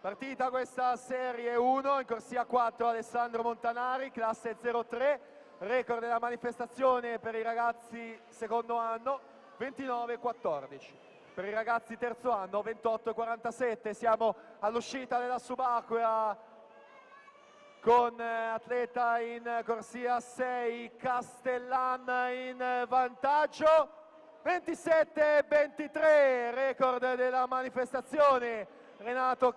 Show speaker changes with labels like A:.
A: Partita questa Serie 1 in corsia 4 Alessandro Montanari, classe 03, record della manifestazione per i ragazzi secondo anno 29-14. Per i ragazzi terzo anno 28-47. Siamo all'uscita della subacquea con atleta in corsia 6 Castellan in vantaggio, 27-23, record della manifestazione Renato